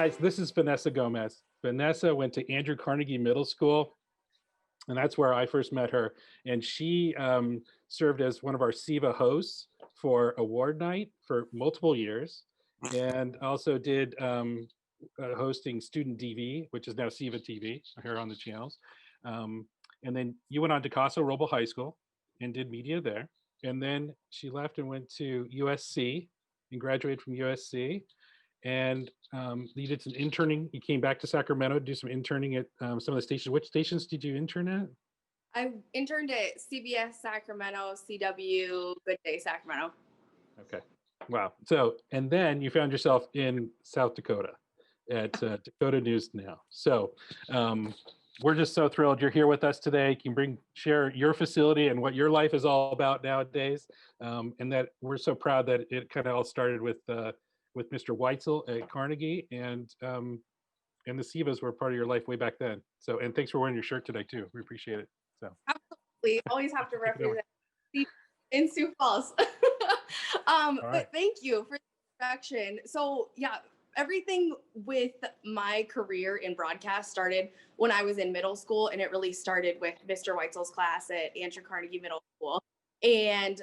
guys, this is Vanessa Gomez. Vanessa went to Andrew Carnegie Middle School, and that's where I first met her. And she served as one of our SEVA hosts for award night for multiple years, and also did hosting Student TV, which is now SEVA TV here on the channels. And then you went on to Casa, Roble High School and did media there. And then she left and went to USC and graduated from USC. And you did some interning. You came back to Sacramento to do some interning at some of the stations. Which stations did you intern at? I interned at CBS Sacramento, CW, Good Day Sacramento. Okay. Wow. So, and then you found yourself in South Dakota at Dakota News Now. So we're just so thrilled you're here with us today. You can share your facility and what your life is all about nowadays. And that we're so proud that it kind of all started with Mr. Weitzel at Carnegie, and the SEVAs were part of your life way back then. So, and thanks for wearing your shirt today too. We appreciate it. So absolutely, always have to represent in Sioux Falls. But thank you for the introduction. So yeah, everything with my career in broadcast started when I was in middle school, and it really started with Mr. Weitzel's class at Andrew Carnegie Middle School. And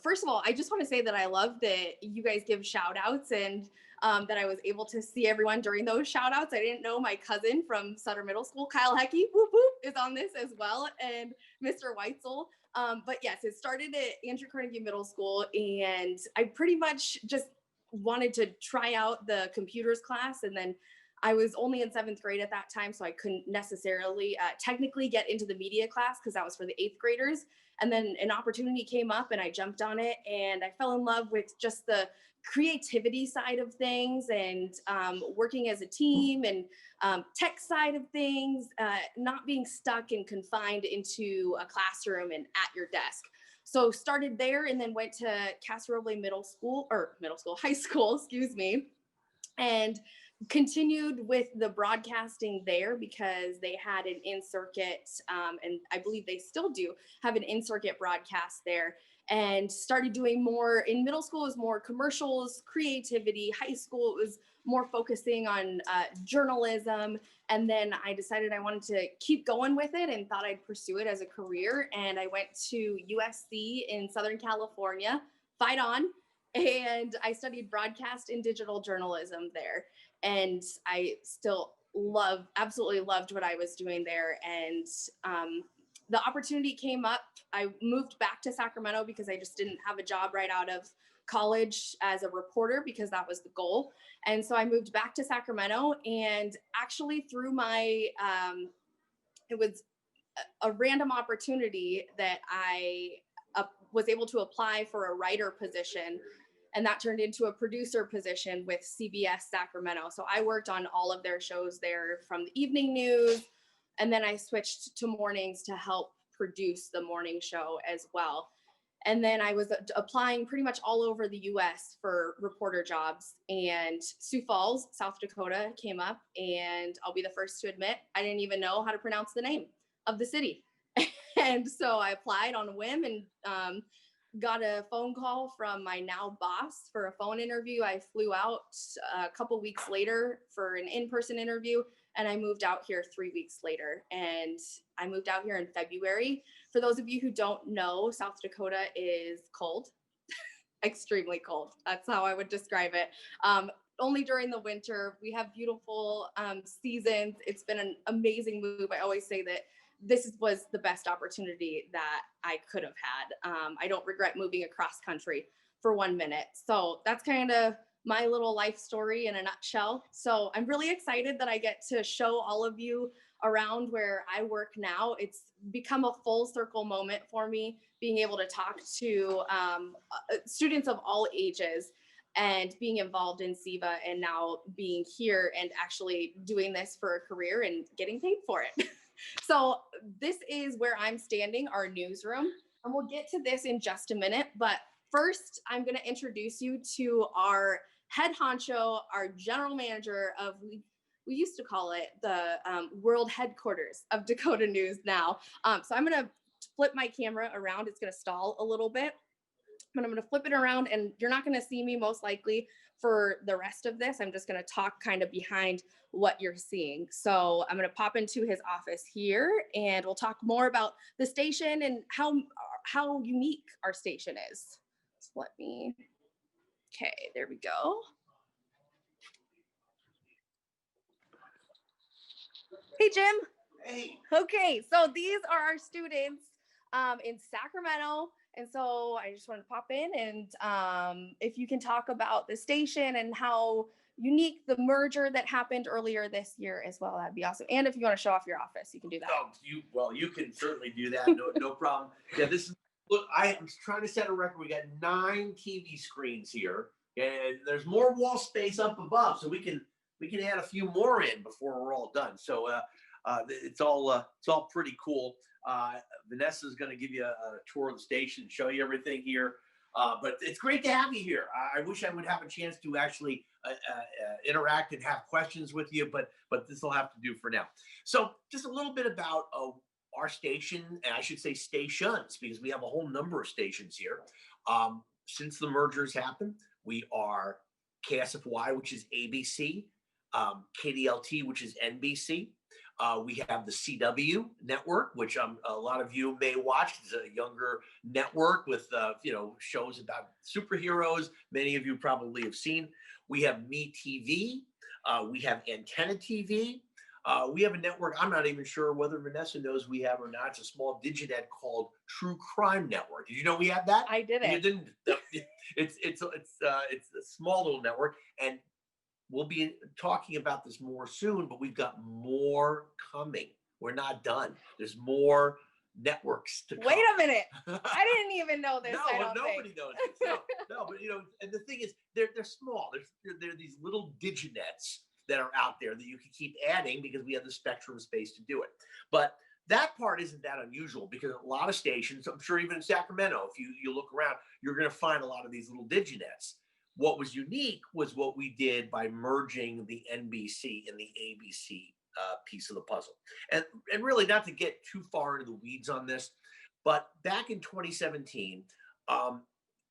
first of all, I just want to say that I love that you guys give shout outs, and that I was able to see everyone during those shout outs. I didn't know my cousin from Sutter Middle School, Kyle Hecky, whoop, whoop, is on this as well, and Mr. Weitzel. But yes, it started at Andrew Carnegie Middle School, and I pretty much just wanted to try out the computers class. And then I was only in 7th grade at that time, so I couldn't necessarily technically get into the media class because that was for the 8th graders. And then an opportunity came up and I jumped on it, and I fell in love with just the creativity side of things, and working as a team, and tech side of things, not being stuck and confined into a classroom and at your desk. So started there, and then went to Casa Roble high school, excuse me, and continued with the broadcasting there because they had an in-circuit, and I believe they still do have an in-circuit broadcast there, and started doing more. In middle school, it was more commercials, creativity. High school, it was more focusing on journalism. And then I decided I wanted to keep going with it and thought I'd pursue it as a career. And I went to USC in Southern California, fight on. And I studied broadcast and digital journalism there. And I still absolutely loved what I was doing there. And the opportunity came up. I moved back to Sacramento because I just didn't have a job right out of college as a reporter, because that was the goal. And so I moved back to Sacramento, and actually through my, it was a random opportunity that I was able to apply for a writer position. And that turned into a producer position with CBS Sacramento. So I worked on all of their shows there, from the evening news. And then I switched to mornings to help produce the morning show as well. And then I was applying pretty much all over the US for reporter jobs, and Sioux Falls, South Dakota came up, and I'll be the first to admit, I didn't even know how to pronounce the name of the city. And so I applied on a whim, and got a phone call from my now boss for a phone interview. I flew out a couple weeks later for an in-person interview, and I moved out here 3 weeks later. And I moved out here in February. For those of you who don't know, South Dakota is cold, extremely cold. That's how I would describe it. Only during the winter. We have beautiful seasons. It's been an amazing move. I always say that this was the best opportunity that I could have had. I don't regret moving across country for 1 minute. So that's kind of my little life story in a nutshell. So I'm really excited that I get to show all of you around where I work now. It's become a full circle moment for me, being able to talk to students of all ages and being involved in SEVA, and now being here and actually doing this for a career and getting paid for it. So this is where I'm standing, our newsroom, and we'll get to this in just a minute. But first, I'm going to introduce you to our head honcho, our general manager of, we used to call it the world headquarters of Dakota News Now. So I'm going to flip my camera around. It's going to stall a little bit, but I'm going to flip it around, and you're not going to see me most likely, for the rest of this, I'm just going to talk kind of behind what you're seeing. So I'm going to pop into his office here and we'll talk more about the station and how unique our station is. So let me, okay, there we go. Hey, Jim. Hey. Okay, so these are our students in Sacramento. And so I just wanted to pop in and if you can talk about the station and how unique the merger that happened earlier this year as well, that'd be awesome. And if you want to show off your office, you can do that. Oh, you can certainly do that. No problem. Yeah, look, I am trying to set a record. We got 9 TV screens here, and there's more wall space up above, so we can add a few more in before we're all done. So it's all pretty cool. Vanessa is going to give you a tour of the station, show you everything here. But it's great to have you here. I wish I would have a chance to actually interact and have questions with you, but this will have to do for now. So just a little bit about our station, and I should say stations, because we have a whole number of stations here. Since the mergers happened, we are KSFY, which is ABC, KDLT, which is NBC. We have the CW network, which a lot of you may watch. It's a younger network with shows about superheroes. Many of you probably have seen. We have Me TV. We have Antenna TV. We have a network I'm not even sure whether Vanessa knows we have or not. It's a small diginet called True Crime Network. Did you know we have that? I didn't. You didn't. It's a small little network, and we'll be talking about this more soon, but we've got more coming. We're not done. There's more networks to come. Wait a minute. I didn't even know this. No, nobody knows this. No, but and the thing is, they're small. They're these little diginets that are out there that you can keep adding because we have the spectrum space to do it. But that part isn't that unusual because a lot of stations, I'm sure even in Sacramento, if you look around, you're going to find a lot of these little diginets. What was unique was what we did by merging the NBC and the ABC piece of the puzzle. And really, not to get too far into the weeds on this, but back in 2017,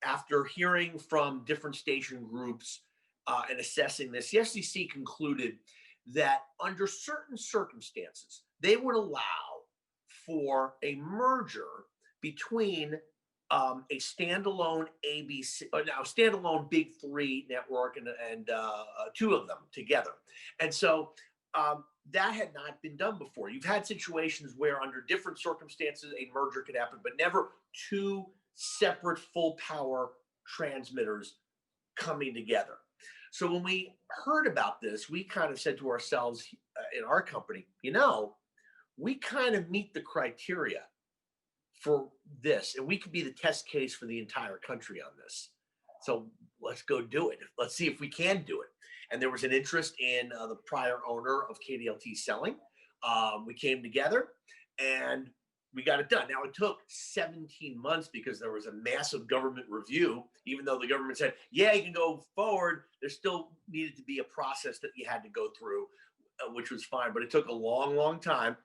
after hearing from different station groups and assessing this, the FCC concluded that under certain circumstances, they would allow for a merger between a standalone standalone big 3 network and 2 of them together. And so that had not been done before. You've had situations where under different circumstances, a merger could happen, but never 2 separate full power transmitters coming together. So when we heard about this, we kind of said to ourselves in our company, we kind of meet the criteria for this, and we could be the test case for the entire country on this. So let's go do it. Let's see if we can do it. And there was an interest in the prior owner of KDLT selling. We came together and we got it done. Now, it took 17 months because there was a massive government review. Even though the government said, yeah, you can go forward, there still needed to be a process that you had to go through, which was fine. But it took a long, long time.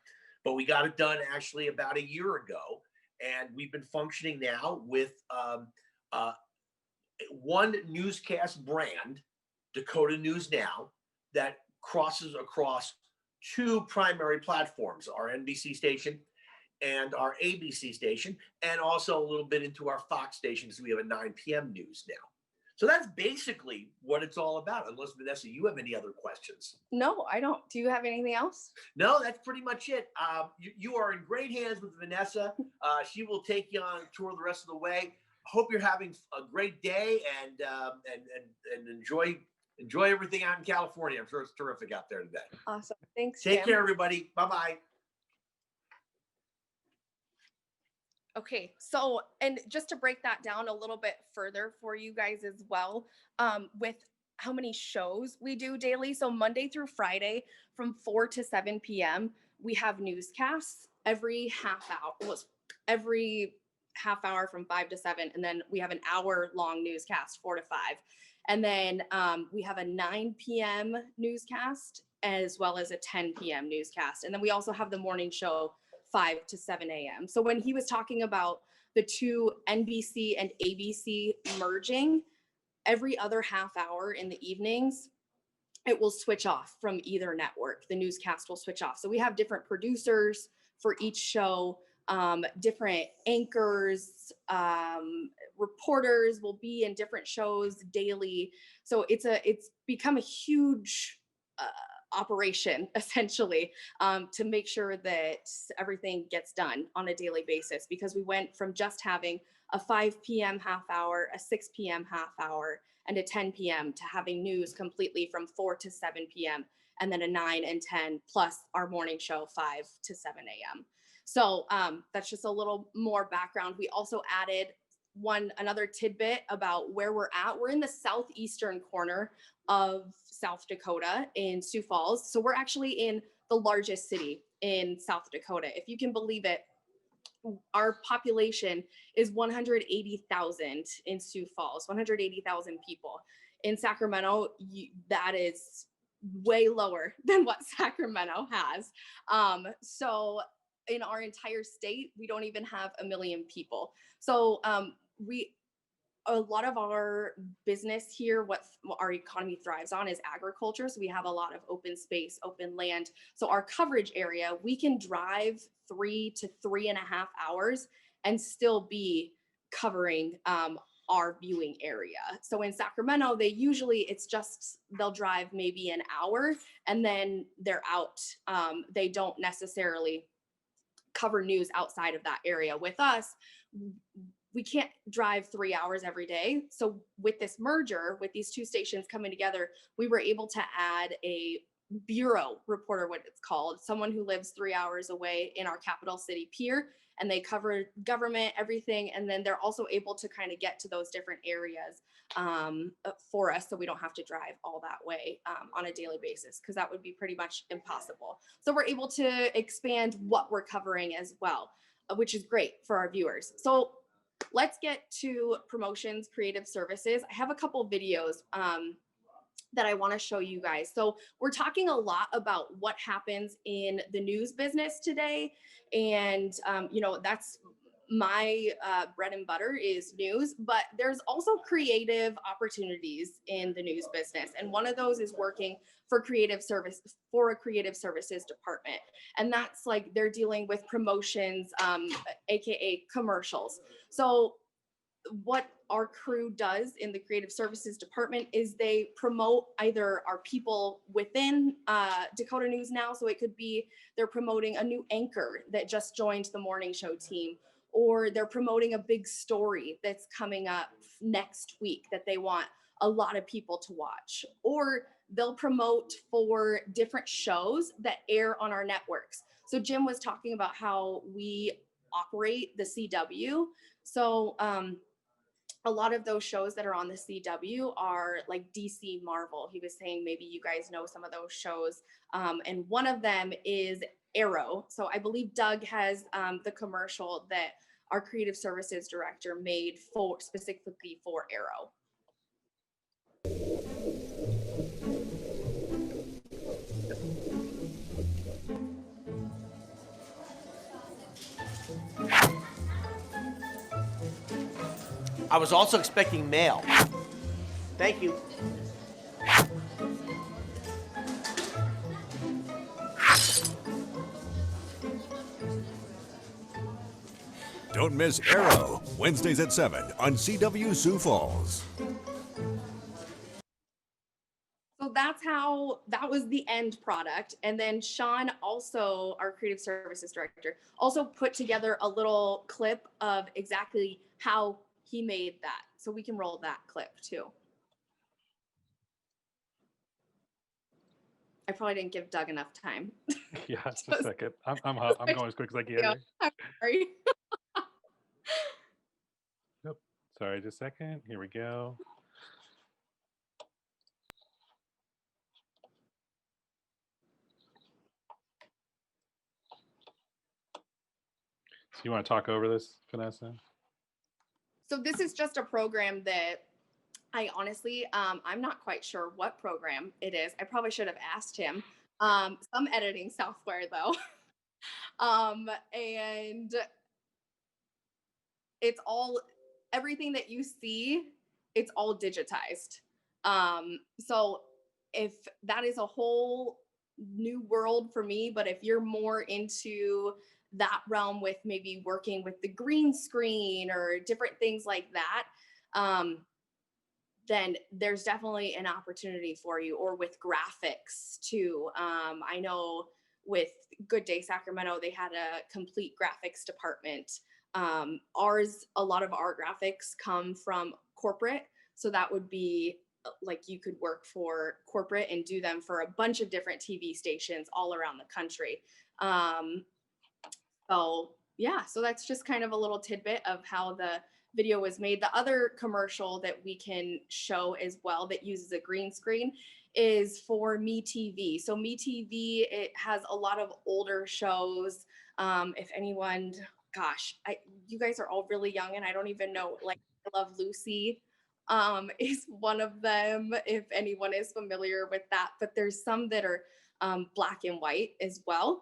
But we got it done actually about a year ago. And we've been functioning now with one newscast brand, Dakota News Now, that crosses across 2 primary platforms, our NBC station and our ABC station, and also a little bit into our Fox station, so we have a 9 p.m. news now. So that's basically what it's all about. Unless, Vanessa, you have any other questions? No, I don't. Do you have anything else? No, that's pretty much it. You are in great hands with Vanessa. She will take you on a tour the rest of the way. Hope you're having a great day and enjoy everything out in California. I'm sure it's terrific out there today. Awesome. Thanks, Take Jim. care, everybody. Bye-bye. Okay, so, and just to break that down a little bit further for you guys as well, with how many shows we do daily. So Monday through Friday from 4 to 7 p.m., we have newscasts every half hour from 5 to 7. And then we have an hour-long newscast, 4 to 5. And then we have a 9 p.m. newscast as well as a 10 p.m. newscast. And then we also have the morning show 5 to 7 a.m. So when he was talking about the 2 NBC and ABC merging, every other half hour in the evenings, it will switch off from either network. The newscast will switch off. So we have different producers for each show, different anchors, reporters will be in different shows daily. So it's become a huge operation essentially, to make sure that everything gets done on a daily basis, because we went from just having a 5 p.m. half hour, a 6 p.m. half hour, and a 10 p.m. to having news completely from 4 to 7 p.m. and then a 9 and 10 plus our morning show 5 to 7 a.m. So that's just a little more background. We also added another tidbit about where we're at. We're in the southeastern corner of South Dakota in Sioux Falls. So we're actually in the largest city in South Dakota. If you can believe it, our population is 180,000 in Sioux Falls, 180,000 people. In Sacramento, that is way lower than what Sacramento has. So in our entire state, we don't even have 1 million people. So a lot of our business here, what our economy thrives on is agriculture. So we have a lot of open space, open land. So our coverage area, we can drive 3 to 3.5 hours and still be covering our viewing area. So in Sacramento, they'll drive maybe an hour and then they're out. They don't necessarily cover news outside of that area. With us, we can't drive 3 hours every day. So with this merger, with these two stations coming together, we were able to add a bureau reporter, what it's called, someone who lives 3 hours away in our capital city Pier, and they cover government, everything. And then they're also able to kind of get to those different areas for us, so we don't have to drive all that way on a daily basis, because that would be pretty much impossible. So we're able to expand what we're covering as well, which is great for our viewers. So let's get to promotions, creative services. I have a couple videos that I want to show you guys. So we're talking a lot about what happens in the news business today. And, that's my bread and butter is news, but there's also creative opportunities in the news business. And one of those is working for a creative services department. And that's like, they're dealing with promotions, AKA commercials. So what our crew does in the creative services department is they promote either our people within Dakota News Now. So it could be they're promoting a new anchor that just joined the morning show team, or they're promoting a big story that's coming up next week that they want a lot of people to watch, or they'll promote for different shows that air on our networks. So Jim was talking about how we operate the CW. So a lot of those shows that are on the CW are like DC Marvel. He was saying maybe you guys know some of those shows. And one of them is Arrow. So I believe Doug has the commercial that our creative services director made specifically for Arrow. I was also expecting mail. Thank you. Don't miss Arrow, Wednesdays at 7 on CW Sioux Falls. So that was the end product. And then Sean, also our creative services director, also put together a little clip of exactly how he made that. So we can roll that clip too. I probably didn't give Doug enough time. Yeah, just a second. I'm going as quick as I can. Yeah, I'm sorry. Yep. Sorry, just a second. Here we go. So you want to talk over this, Vanessa? So this is just a program that I honestly, I'm not quite sure what program it is. I probably should have asked him. Some editing software though. And it's everything that you see it's all digitized. So if that is a whole new world for me, but if you're more into that realm with maybe working with the green screen or different things like that, then there's definitely an opportunity for you, or with graphics too. I know with Good Day Sacramento, they had a complete graphics department. A lot of our graphics come from corporate. So that would be like you could work for corporate and do them for a bunch of different TV stations all around the country. So yeah, so that's just kind of a little tidbit of how the video was made. The other commercial that we can show as well that uses a green screen is for MeTV. So MeTV, it has a lot of older shows. If anyone, gosh, you guys are all really young and I don't even know, like I Love Lucy is one of them, if anyone is familiar with that, but there's some that are black and white as well.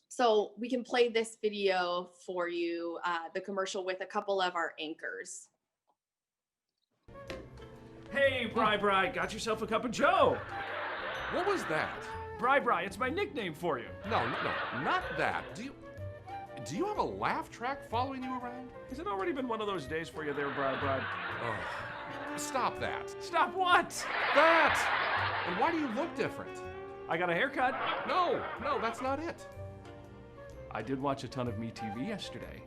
So we can play this video for you, the commercial with a couple of our anchors. Hey, Bri, got yourself a cup of joe. What was that? Bri, it's my nickname for you. No, not that. Do you have a laugh track following you around? Has it already been one of those days for you there, Bri? Oh, stop that. Stop what? That! And why do you look different? I got a haircut. No, that's not it. I did watch a ton of MeTV yesterday.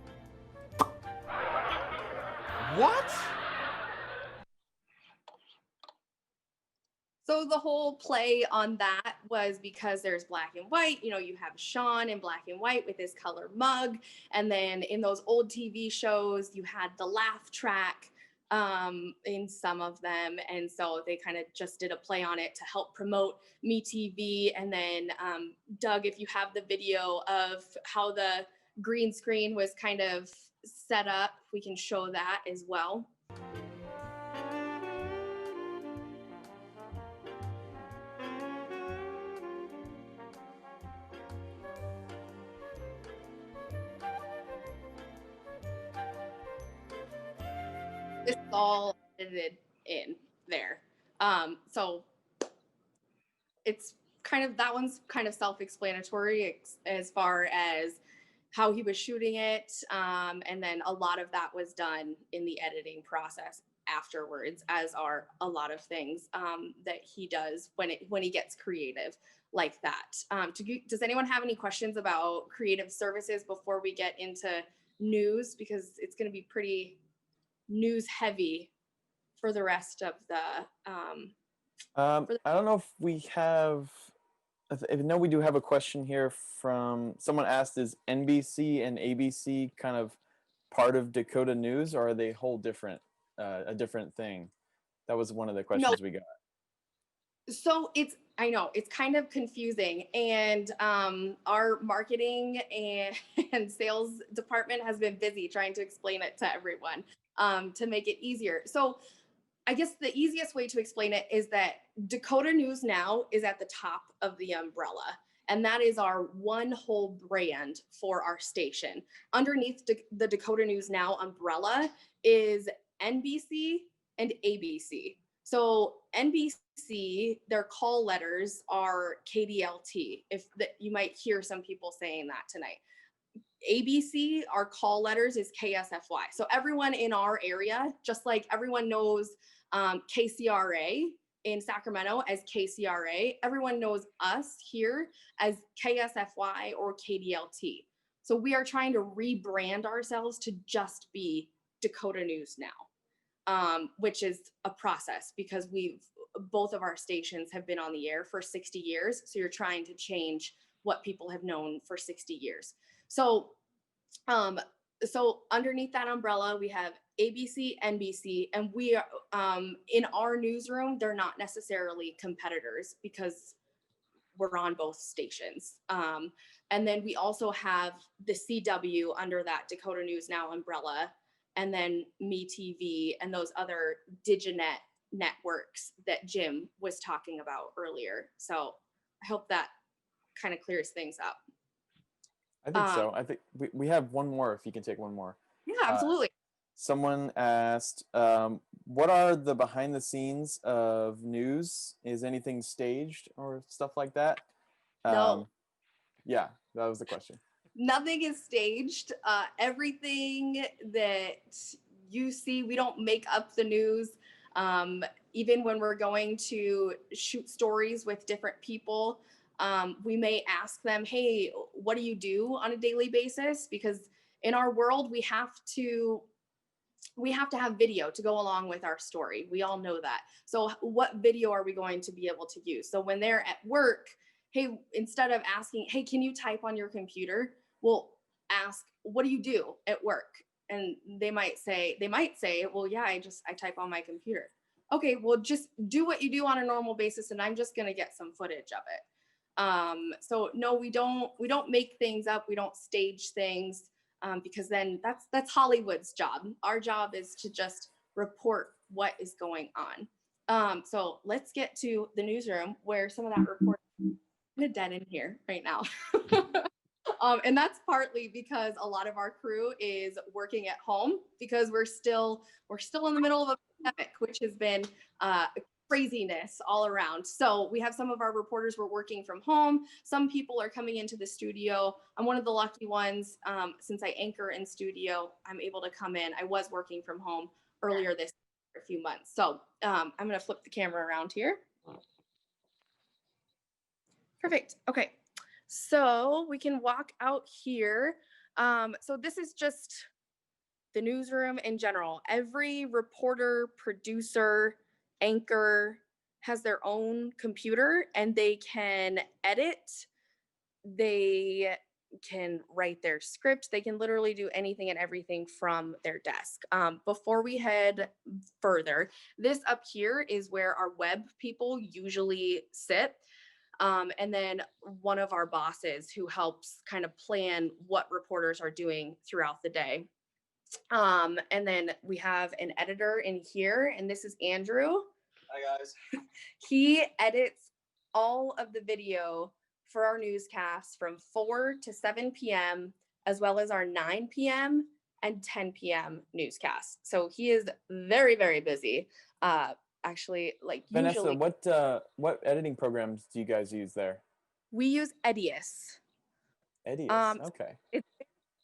What? So the whole play on that was because there's black and white. You know, you have Sean in black and white with his color mug. And then in those old TV shows, you had the laugh track in some of them. And so they kind of just did a play on it to help promote MeTV. And then Doug, if you have the video of how the green screen was kind of set up, we can show that as well. This is all edited in there. So it's kind of, that one's kind of self-explanatory as far as how he was shooting it. And then a lot of that was done in the editing process afterwards, as are a lot of things that he does when he gets creative like that. Does anyone have any questions about creative services before we get into news? Because it's going to be pretty news heavy for the rest of the I don't know if we have, I know we do have a question here from someone asked, is NBC and ABC kind of part of Dakota News, or are they a different thing? That was one of the questions we got. So I know it's kind of confusing, and our marketing and sales department has been busy trying to explain it to everyone to make it easier. So I guess the easiest way to explain it is that Dakota News Now is at the top of the umbrella, and that is our one whole brand for our station. Underneath the Dakota News Now umbrella is NBC and ABC. So NBC, their call letters are KDLT. You might hear some people saying that tonight. ABC, our call letters is KSFY. So everyone in our area, just like everyone knows KCRA in Sacramento as KCRA, everyone knows us here as KSFY or KDLT. So we are trying to rebrand ourselves to just be Dakota News Now, which is a process because both of our stations have been on the air for 60 years. So you're trying to change what people have known for 60 years. So underneath that umbrella, we have ABC, NBC, and we are in our newsroom, they're not necessarily competitors because we're on both stations. And then we also have the CW under that Dakota News Now umbrella, and then MeTV and those other Diginet networks that Jim was talking about earlier. So I hope that kind of clears things up. I think so. I think we have one more, if you can take one more. Yeah, absolutely. someone asked, what are the behind the scenes of news? Is anything staged or stuff like that? No. Yeah, that was the question. Nothing is staged. Everything that you see, we don't make up the news. Even when we're going to shoot stories with different people, we may ask them, hey, what do you do on a daily basis? Because in our world, we have to have video to go along with our story. We all know that. So what video are we going to be able to use? So when they're at work, hey, instead of asking, hey, can you type on your computer? We'll ask, what do you do at work? And they might say, well, yeah, I type on my computer. Okay, well, just do what you do on a normal basis, and I'm just gonna get some footage of it. So no, we don't make things up. We don't stage things, because then that's Hollywood's job. Our job is to just report what is going on. So let's get to the newsroom where some of that report is kind of dead in here right now. And that's partly because a lot of our crew is working at home because we're still in the middle of a pandemic, which has been craziness all around. So we have some of our reporters were working from home. Some people are coming into the studio. I'm one of the lucky ones. Since I anchor in studio, I'm able to come in. I was working from home earlier this year for a few months. So I'm going to flip the camera around here. Perfect. Okay. So we can walk out here. So this is just the newsroom in general. Every reporter, producer, anchor has their own computer and they can edit. They can write their script. They can literally do anything and everything from their desk. Before we head further, this up here is where our web people usually sit. And then one of our bosses who helps kind of plan what reporters are doing throughout the day. And then we have an editor in here, and this is Andrew. Hi, guys. He edits all of the video for our newscasts from 4 to 7 p.m., as well as our 9 p.m. and 10 p.m. newscasts. So he is very, very busy. Actually, like Vanessa, usually, what editing programs do you guys use there? we use Edius. Edius, okay. It's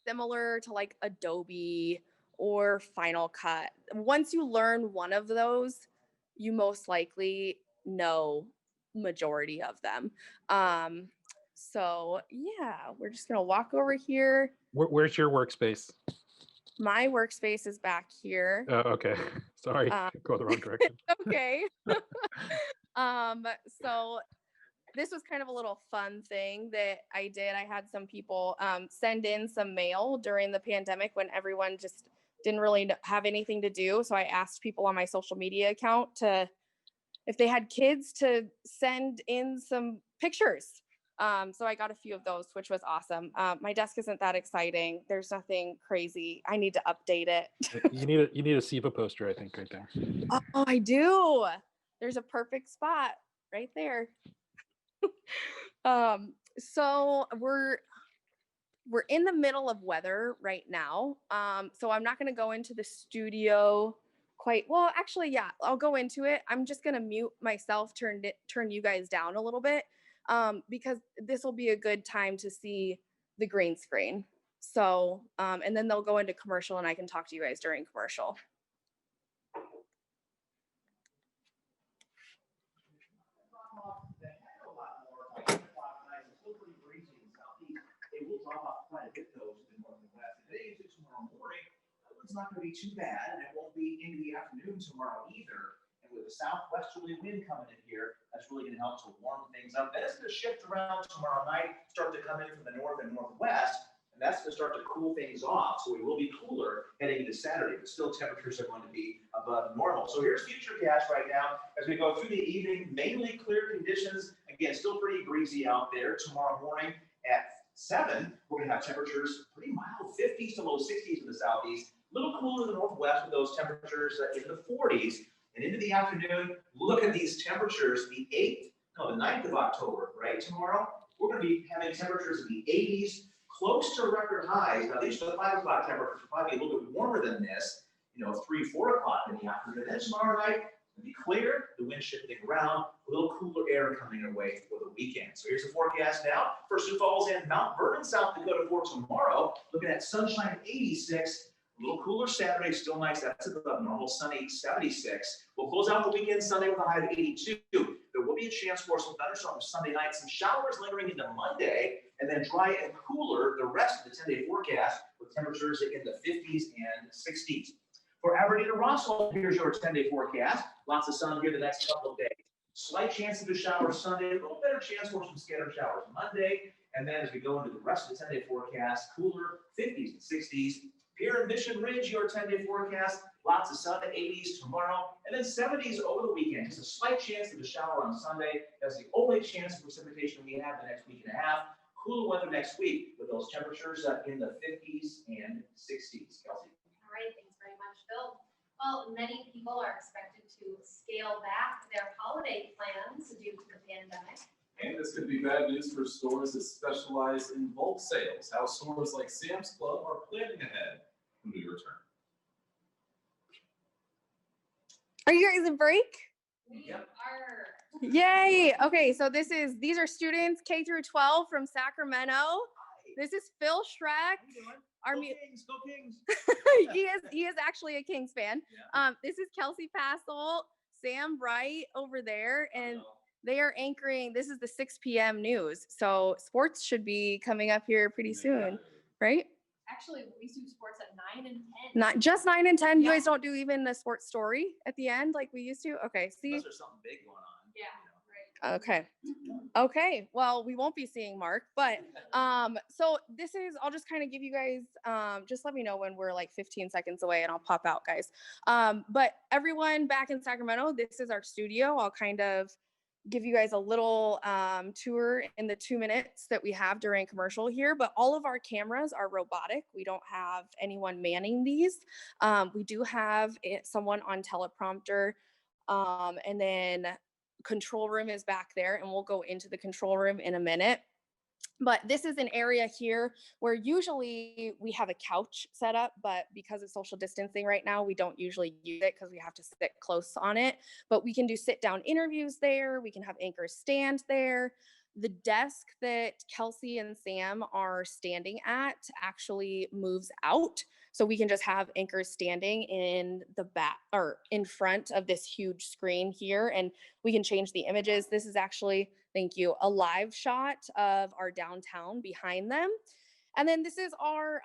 similar to like Adobe or Final Cut. Once you learn one of those, you most likely know majority of them. So yeah, we're just gonna walk over here. Where's your workspace? My workspace is back here. Oh, okay. Sorry, go the wrong direction. Okay. So this was kind of a little fun thing that I did. I had some people send in some mail during the pandemic when everyone just didn't really have anything to do. So I asked people on my social media account if they had kids to send in some pictures. So I got a few of those, which was awesome. My desk isn't that exciting. There's nothing crazy. I need to update it. You need a SEVA poster, I think, right there. Oh, I do. There's a perfect spot right there. So we're in the middle of weather right now. So I'm not going to go into the studio quite well. Actually, yeah, I'll go into it. I'm just going to mute myself, turn you guys down a little bit, because this will be a good time to see the green screen. So, and then they'll go into commercial and I can talk to you guys during commercial. Quite a bit though to the north and west. Today is tomorrow morning. It's not going to be too bad, and it won't be into the afternoon tomorrow either. And with the southwesterly wind coming in here, that's really going to help to warm things up. Then it's going to shift around tomorrow night, start to come in from the north and northwest, and that's going to start to cool things off. So we will be cooler heading into Saturday, but still temperatures are going to be above normal. So here's Futurecast right now as we go through the evening. Mainly clear conditions. Again, still pretty breezy out there. Tomorrow morning at 7, we're going to have temperatures pretty mild, 50s to low 60s in the southeast, a little cooler in the northwest with those temperatures in the 40s. And into the afternoon, look at these temperatures, the 9th of October, right? Tomorrow, we're going to be having temperatures in the 80s, close to record highs. Now, these are the 5 o'clock temperatures, probably a little bit warmer than this. 3, 4 o'clock in the afternoon. Then tomorrow night, it'll be clear, the wind shifting around, a little cooler air coming our way for the weekend. So here's the forecast now for Sioux Falls and Mount Vernon, South Dakota for tomorrow. Looking at sunshine 86, a little cooler Saturday, still nice. That's above normal, sunny 76. We'll close out the weekend Sunday with a high of 82. There will be a chance for some thunderstorms Sunday night, some showers lingering into Monday, and then dry and cooler the rest of the 10-day forecast with temperatures in the 50s and 60s. For Aberdeen and Roswell, here's your 10-day forecast. Lots of sun here the next couple of days. Slight chance of a shower Sunday, a little better chance for some scattered showers Monday. And then as we go into the rest of the 10-day forecast, cooler 50s and 60s. Here in Mission Ridge, your 10-day forecast, lots of sun, 80s tomorrow, and then 70s over the weekend. Just a slight chance of a shower on Sunday. That's the only chance of precipitation we have the next week and a half. Cooler weather next week with those temperatures in the 50s and 60s. Kelsey. All right, thanks very much, Phil. Well, many people are expected to scale back their holiday plans due to the pandemic. And this could be bad news for stores that specialize in bulk sales. How stores like Sam's Club are planning ahead when we return. Are you guys in break? We are. Yay. Okay, so these are students K through 12 from Sacramento. This is Phil Schreck. Go Kings, go Kings. he is actually a Kings fan. Yeah. This is Kelsey Passel, Sam Bright over there, and they are anchoring. This is the 6 p.m. news. So sports should be coming up here pretty soon, right? Actually, we do sports at 9 and 10. Not just 9 and 10. You Yeah. guys don't do even the sports story at the end like we used to. Okay, see. Unless there's something big going on. Yeah, right. Okay. Well, we won't be seeing Mark, but so this is, I'll just kind of give you guys, just let me know when we're like 15 seconds away and I'll pop out, guys. But everyone back in Sacramento, this is our studio. I'll kind of give you guys a little tour in the 2 minutes that we have during commercial here, but all of our cameras are robotic. We don't have anyone manning these. We do have someone on teleprompter, and then control room is back there, and we'll go into the control room in a minute. But this is an area here where usually we have a couch set up, but because of social distancing right now, we don't usually use it because we have to sit close on it. But we can do sit down interviews there. We can have anchors stand there. The desk that Kelsey and Sam are standing at actually moves out. So we can just have anchors standing in the back or in front of this huge screen here, and we can change the images. This is actually, thank you, a live shot of our downtown behind them. And then this is our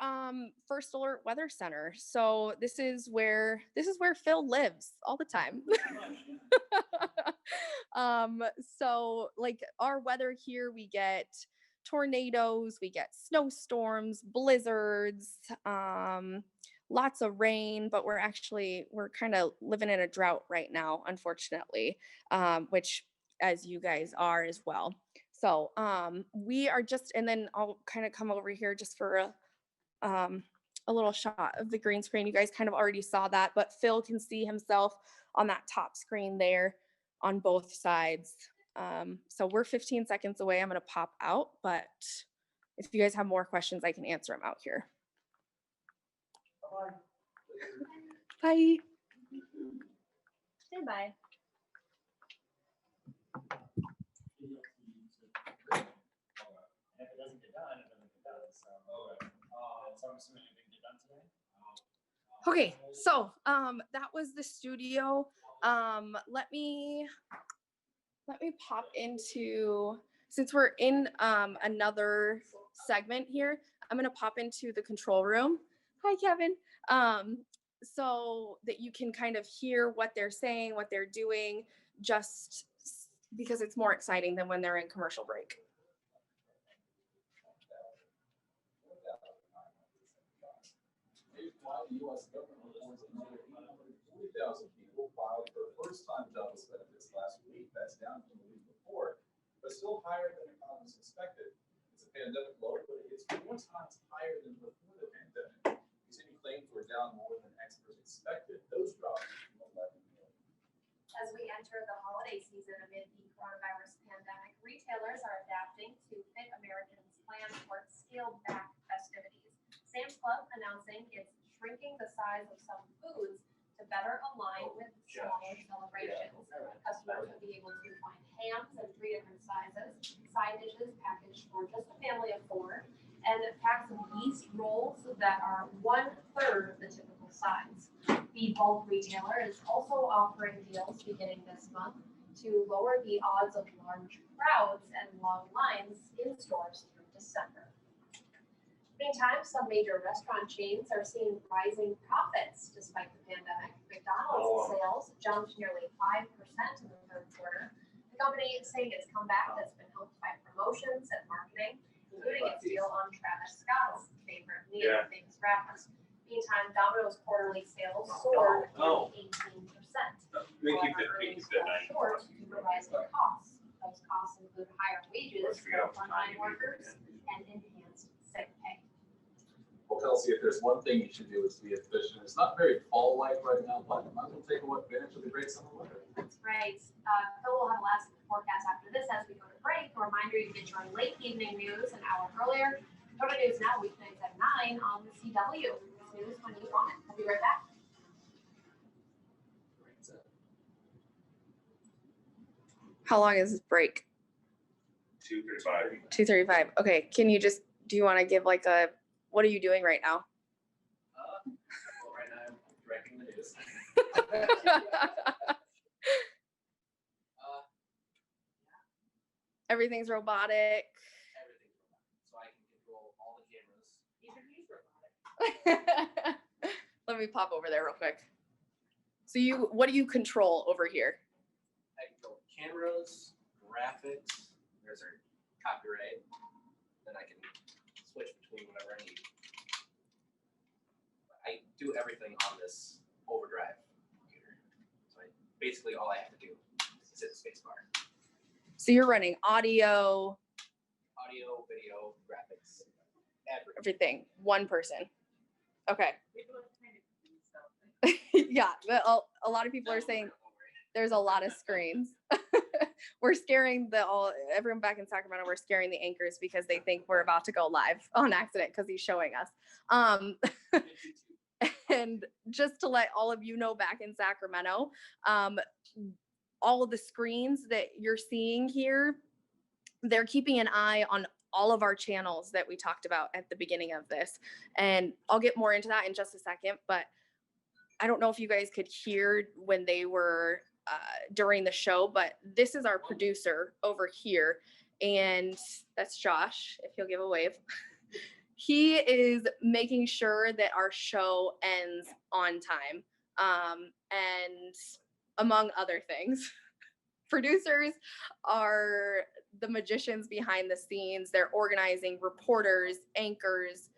First Alert Weather Center. So this is where Phil lives all the time. So like our weather here, we get tornadoes, we get snowstorms, blizzards, lots of rain, but we're kind of living in a drought right now, unfortunately, which as you guys are as well. So we are just, and then I'll kind of come over here just for a little shot of the green screen. You guys kind of already saw that, but Phil can see himself on that top screen there on both sides. So we're 15 seconds away. I'm going to pop out, but if you guys have more questions, I can answer them out here. Bye. Say bye. If it doesn't get done, it doesn't get done. So I'm assuming it didn't get done today. Okay, so that was the studio. Let me pop into, since we're in another segment here, I'm gonna pop into the control room. Hi, Kevin. So that you can kind of hear what they're saying, what they're doing, just because it's more exciting than when they're in commercial break. The U.S. government reports another 840,000 people filed for first-time jobless benefits last week. That's down from the week before, but still higher than economists expected. It's a pandemic low, but it's 4 times higher than before the pandemic. These claims were down more than experts expected. Those dropped from 11 million. As we enter the holiday season amid the coronavirus pandemic, retailers are adapting to fit Americans' plans for scaled-back festivities. Sam's Club announcing its shrinking the size of some foods to better align with smaller celebrations. Customers will be able to find hams in 3 different sizes, side dishes packaged for just a family of 4, and packs of yeast rolls that are 1/3 of the typical size. The bulk retailer is also offering deals beginning this month to lower the odds of large crowds and long lines in stores through December. Meantime, some major restaurant chains are seeing rising profits despite the pandemic. McDonald's sales jumped nearly 5% in the third quarter. The company is saying its comeback has been helped by promotions and marketing, including its deal on Travis Scott's favorite meal, famous rappers. Meantime, Domino's quarterly sales soared 18%. However, earnings fell short due to rising costs. Those costs include higher wages for frontline workers and enhanced sick pay. Well, Kelsey, if there's one thing you should do is be efficient. It's not very fall-like right now, but you might as well take advantage of the great summer weather. That's right. Phil will have a last forecast after this as we go to break. A reminder, you can get your late evening news an hour earlier. Dakota News Now, weeknights at 9 on the CW. News when you want it. We'll be right back. How long is this break? 2:35. 2:35. Okay. Do you want to give like what are you doing right now? Well, right now I'm directing the news. Everything's robotic. Everything's robotic, so I can control all the cameras. Even he's robotic. Let me pop over there real quick. So what do you control over here? I control cameras, graphics. There's our copyright. Then I can switch between whatever I need. I do everything on this overdrive computer. So basically all I have to do is hit the space bar. So you're running audio, Video, graphics, everything. One person. Okay. Yeah, but a lot of people are saying there's a lot of screens. We're scaring everyone back in Sacramento. We're scaring the anchors because they think we're about to go live on accident because he's showing us. And just to let all of you know, back in Sacramento, all of the screens that you're seeing here, they're keeping an eye on all of our channels that we talked about at the beginning of this. And I'll get more into that in just a second, but I don't know if you guys could hear when they were during the show, but this is our producer over here, and that's Josh, if he'll give a wave. He is making sure that our show ends on time, and among other things. Producers are the magicians behind the scenes. They're organizing reporters, anchors,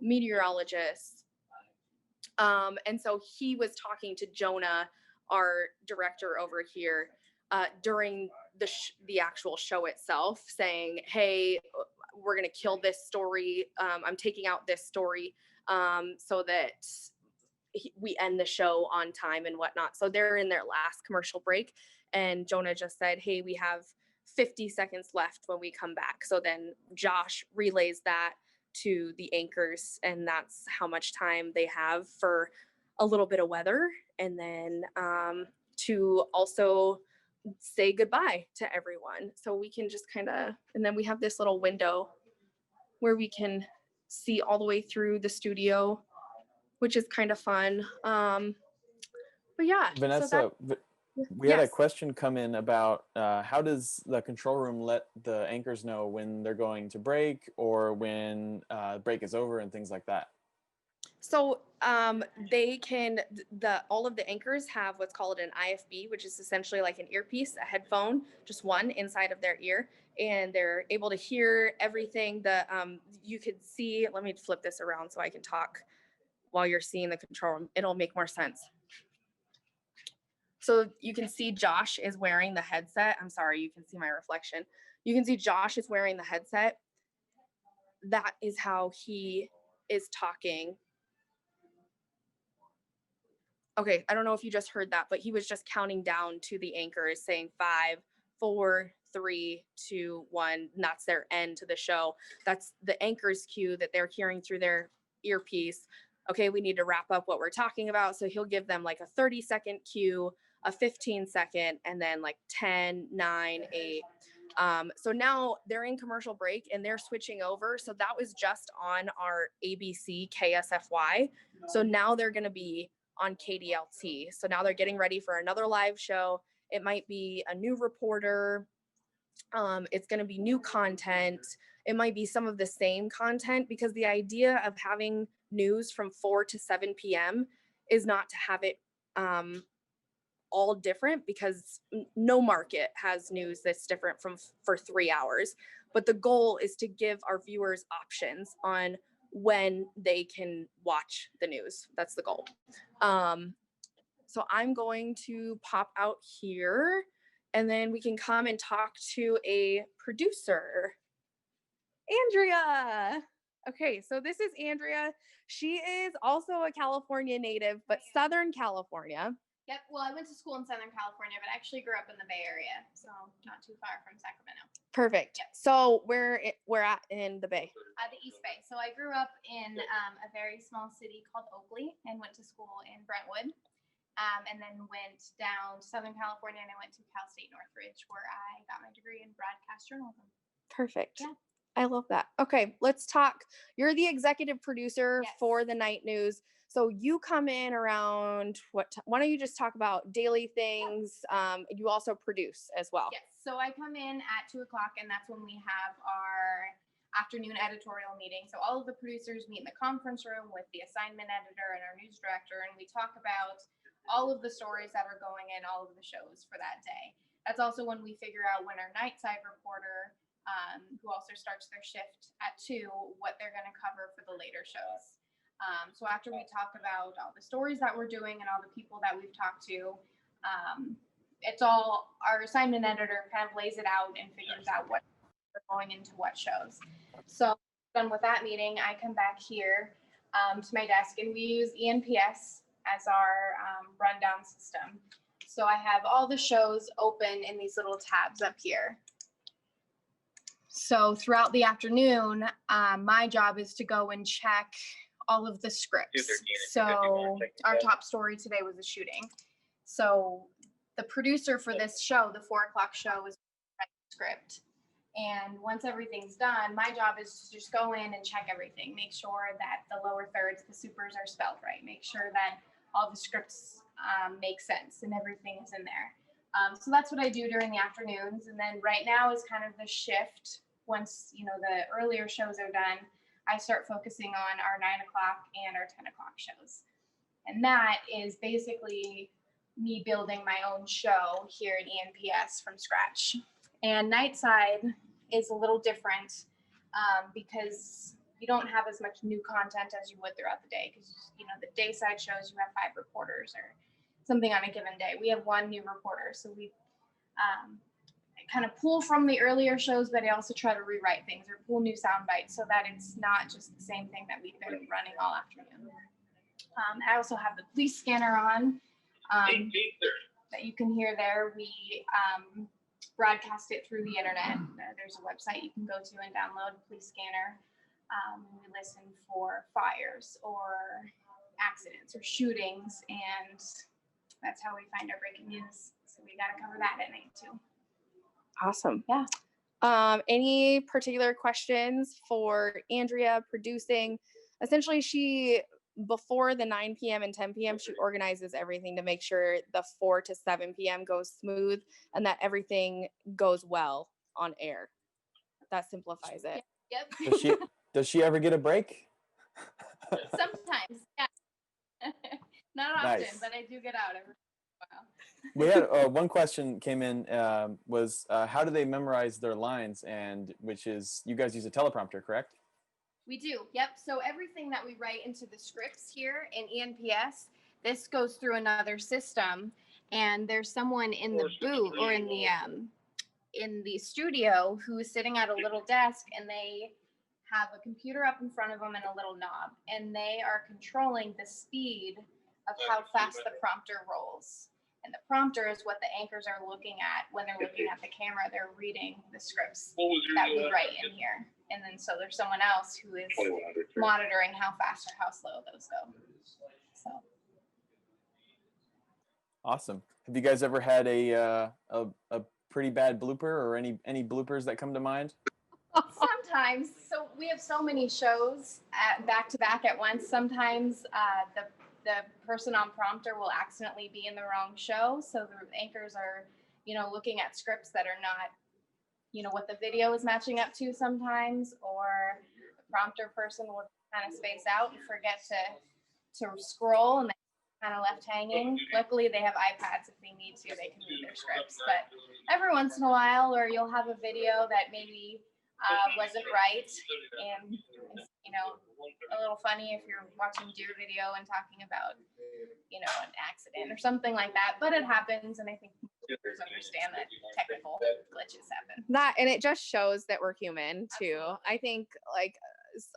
meteorologists. And so he was talking to Jonah, our director over here, during the actual show itself, saying, hey, we're going to kill this story. I'm taking out this story so that we end the show on time and whatnot. So they're in their last commercial break. And Jonah just said, hey, we have 50 seconds left when we come back. So then Josh relays that to the anchors, and that's how much time they have for a little bit of weather, and then to also say goodbye to everyone. So we can just and then we have this little window where we can see all the way through the studio, which is kind of fun. But yeah, Vanessa, we had a question come in about how does the control room let the anchors know when they're going to break or when break is over and things like that? So they can, all of the anchors have what's called an IFB, which is essentially like an earpiece, a headphone, just one inside of their ear, and they're able to hear everything. You could see, let me flip this around so I can talk while you're seeing the control room. It'll make more sense. So you can see Josh is wearing the headset. I'm sorry, you can see my reflection. You can see Josh is wearing the headset. That is how he is talking. Okay, I don't know if you just heard that, but he was just counting down to the anchors saying 5, 4, 3, 2, 1. And that's their end to the show. That's the anchor's cue that they're hearing through their earpiece. okay, we need to wrap up what we're talking about. So he'll give them like a 30-second cue, a 15-second, and then like 10, 9, 8. So now they're in commercial break and they're switching over. So that was just on our ABC KSFY. So now they're going to be on KDLT. So now they're getting ready for another live show. It might be a new reporter. It's going to be new content. It might be some of the same content, because the idea of having news from 4 to 7 p.m. is not to have it all different, because no market has news that's different for 3 hours. But the goal is to give our viewers options on when they can watch the news. That's the goal. So I'm going to pop out here, and then we can come and talk to a producer. Andrea. Okay, so this is Andrea. She is also a California native, but Southern California. Yep. Well, I went to school in Southern California, but I actually grew up in the Bay Area, so not too far from Sacramento. Perfect. Yep. So we're at in the Bay. The East Bay. So I grew up in a very small city called Oakley and went to school in Brentwood, and then went down to Southern California and I went to Cal State Northridge, where I got my degree in broadcast journalism. Perfect. Yeah. I love that. Okay, let's talk. You're the executive producer Yes. for the night news. So you come in around why don't you just talk about daily things? You also produce as well. Yes. So I come in at 2 o'clock, and that's when we have our afternoon editorial meeting. So all of the producers meet in the conference room with the assignment editor and our news director, and we talk about all of the stories that are going in, all of the shows for that day. That's also when we figure out when our night side reporter, who also starts their shift at 2, what they're going to cover for the later shows. So after we talk about all the stories that we're doing and all the people that we've talked to, it's all our assignment editor kind of lays it out and figures out what we're going into what shows. So done with that meeting, I come back here to my desk, and we use ENPS as our rundown system. So I have all the shows open in these little tabs up here. So throughout the afternoon, my job is to go and check all of the scripts. So our top story today was a shooting. So the producer for this show, the 4 o'clock show, is writing the script. And once everything's done, my job is to just go in and check everything, make sure that the lower thirds, the supers, are spelled right, make sure that all the scripts make sense and everything is in there. So that's what I do during the afternoons. And then right now is kind of the shift. Once, you know, the earlier shows are done, I start focusing on our 9 o'clock and our 10 o'clock shows. And that is basically me building my own show here at ENPS from scratch. And Nightside is a little different because you don't have as much new content as you would throughout the day. Because, you know, the dayside shows, you have 5 reporters or something on a given day. We have 1 new reporter. So we kind of pull from the earlier shows, but I also try to rewrite things or pull new sound bites so that it's not just the same thing that we've been running all afternoon. I also have the police scanner on that you can hear there. We broadcast it through the internet. There's a website you can go to and download Police Scanner. We listen for fires or accidents or shootings, and that's how we find our breaking news. So we got to cover that at night too. Awesome. Yeah. Any particular questions for Andrea producing? Essentially, she, before the 9 p.m. and 10 p.m., she organizes everything to make sure the 4 to 7 p.m. goes smooth and that everything goes well on air. That simplifies it. Yep. Does she ever get a break? Sometimes, yeah. Not often, Nice. but I do get out every while. We had one question came in, was how do they memorize their lines? And which is, you guys use a teleprompter, correct? We do, yep. So everything that we write into the scripts here in ENPS, this goes through another system, and there's someone in the booth or in the studio who is sitting at a little desk, and they have a computer up in front of them and a little knob, and they are controlling the speed of how fast the prompter rolls. And the prompter is what the anchors are looking at when they're looking at the camera. They're reading the scripts that we write in here. And then so there's someone else who is monitoring how fast or how slow those go. So. Awesome. Have you guys ever had a pretty bad blooper, or any bloopers that come to mind? Sometimes. So we have so many shows back to back at once. Sometimes the person on prompter will accidentally be in the wrong show. So the anchors are, looking at scripts that are not, what the video is matching up to sometimes, or the prompter person will kind of space out and forget to scroll, and they kind of left hanging. Luckily, they have iPads. If they need to, they can read their scripts. But every once in a while, or you'll have a video that maybe wasn't right, and a little funny if you're watching deer video and talking about an accident or something like that, but it happens, and I think viewers understand that technical glitches happen. That, and it just shows that we're human too. Absolutely. I think like